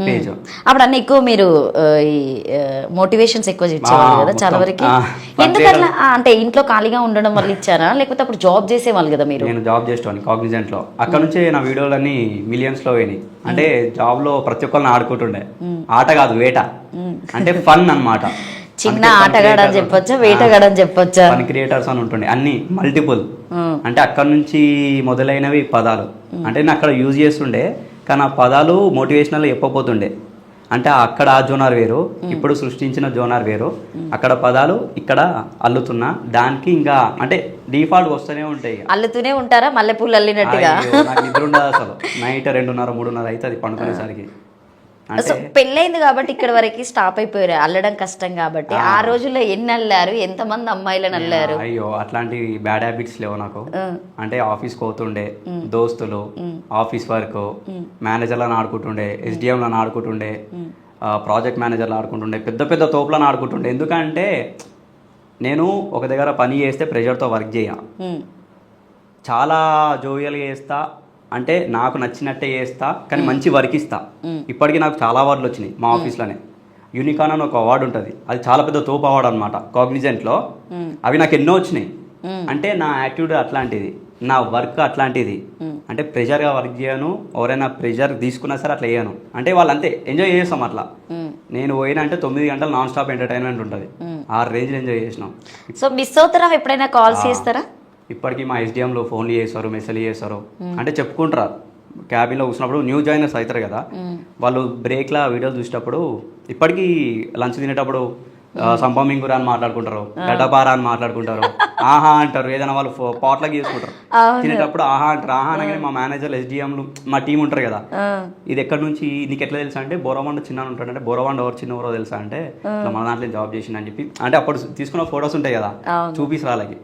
Page. అప్పుడు అన్న ఎక్కువ మీరు ఈ మోటివేషన్స్ ఎక్కువ ఇచ్చేవాళ్ళు కదా చాలా వరకు. ఎందుకట్లా అంటే ఇంట్లో ఖాళీగా ఉండడం వల్ల ఇచ్చారా, లేకపోతే అప్పుడు జాబ్ చేసేవాళ్ళు కదా మీరు? నేను జాబ్ చేసేవాడిని కాగ్నిజెంట్ లో. అక్కడ నుంచే నా వీడియోలన్నీ మిలియన్స్ లో పోయినాయి. అంటే జాబ్ లో ప్రతి ఒక్కరిని ఆడుకుంటుండే. ఆట కాదు, వేట. అంటే ఫన్ అన్నమాట. చిన్న ఆటగాడు అని చెప్పొచ్చా, వేటగాడు అని చెప్పొచ్చా? ఫన్ క్రియేటర్స్ అని ఉంటుండే, అన్ని మల్టిపుల్. అంటే అక్కడ నుంచి మొదలైనవి పదాలు. అంటే నేను అక్కడ యూజ్ చేస్తుండే, కానీ ఆ పదాలు మోటివేషనల్ చెప్పబోతుండే. అంటే అక్కడ ఆ జోనార్ వేరు, ఇప్పుడు సృష్టించిన జోనార్ వేరు. అక్కడ పదాలు ఇక్కడ అల్లుతున్నా, దానికి ఇంకా అంటే డిఫాల్ట్ వస్తూనే ఉంటాయి. అల్లుతూనే ఉంటారా మల్లెపూలు అల్లినట్టుగా? నాకు నిద్ర ఉండదు అసలు. నైట్ 2:30, 3:30 అవుతుంది పడుకునేసరికి. సో పెళ్ళైంది కాబట్టి ఇక్కడ వరకు స్టాప్ అయిపోయారు, అల్లడం కష్టం కాబట్టి. ఆ రోజుల్లో ఎన్ని అల్లారు, ఎంతమంది అమ్మాయిలను అల్లారు? అయ్యో, అట్లాంటి బ్యాడ్ హ్యాబిట్స్ లేవు నాకు. అంటే ఆఫీస్కి పోతుండే, దోస్తులు, ఆఫీస్ వర్క్, మేనేజర్లను ఆడుకుంటుండే, ఎస్డిఎంలను ఆడుకుంటుండే, ప్రాజెక్ట్ మేనేజర్లు ఆడుకుంటుండే, పెద్ద పెద్ద తోపులను ఆడుకుంటుండే. ఎందుకంటే నేను ఒక దగ్గర పని చేస్తే ప్రెషర్తో వర్క్ చేయ, చాలా జోవియల్గా చేస్తా. అంటే నాకు నచ్చినట్టే చేస్తా, కానీ మంచి వర్క్ ఇస్తా. ఇప్పటికీ నాకు చాలా అవార్డులు వచ్చినాయి మా ఆఫీస్లోనే. యూనికాన్ అని ఒక అవార్డు ఉంటుంది, అది చాలా పెద్ద తోపు అవార్డు అనమాట కాగ్నిజెంట్లో. అవి నాకు ఎన్నో వచ్చినాయి. అంటే నా యాటిట్యూడ్ అట్లాంటిది, నా వర్క్ అట్లాంటిది. అంటే ప్రెషర్గా వర్క్ చేయను, ఎవరైనా ప్రెషర్ తీసుకున్నా సరే అట్లా చేయను. అంటే వాళ్ళు అంతే ఎంజాయ్ చేస్తాం అట్లా. నేను పోయినా అంటే 9 గంటలు నాన్ స్టాప్ ఎంటర్టైన్మెంట్ ఉంటుంది. ఆ రేంజ్లో ఎంజాయ్ చేసినాం. సో మిస్ అవుతారా ఎప్పుడైనా కాల్స్ చేస్తారా? ఇప్పటికీ మా ఎస్డిఎంలో ఫోన్లు చేస్తారు, మెసేజ్ చేస్తారు. అంటే చెప్పుకుంటారు, క్యాబిన్లో కూర్చున్నప్పుడు న్యూ జాయినర్స్ అవుతారు కదా, వాళ్ళు బ్రేక్లో వీడియోలు చూసేటప్పుడు, ఇప్పటికీ లంచ్ తినేటప్పుడు సంపమింగురా అని మాట్లాడుకుంటారు, గడ్డపార అని మాట్లాడుకుంటారు, ఆహా అంటారు. ఏదైనా వాళ్ళు పాట్లకి చేసుకుంటారు తినేటప్పుడు, ఆహా అంటారు. ఆహా అనగానే మా మేనేజర్లు, ఎస్డిఎంలు, మా టీం ఉంటారు కదా, ఇది ఎక్కడి నుంచి నీకు ఎట్లా తెలుసా అంటే, బోరవాండ చిన్న ఉంటాడు. అంటే బోరవాండ ఎవరు చిన్న ఎవరో తెలుసా అంటే, ఇట్లా మన దాంట్లో జాబ్ చేసిందని చెప్పి. అంటే అప్పుడు తీసుకున్న ఫొటోస్ ఉంటాయి కదా, చూపిస్తారు వాళ్ళకి.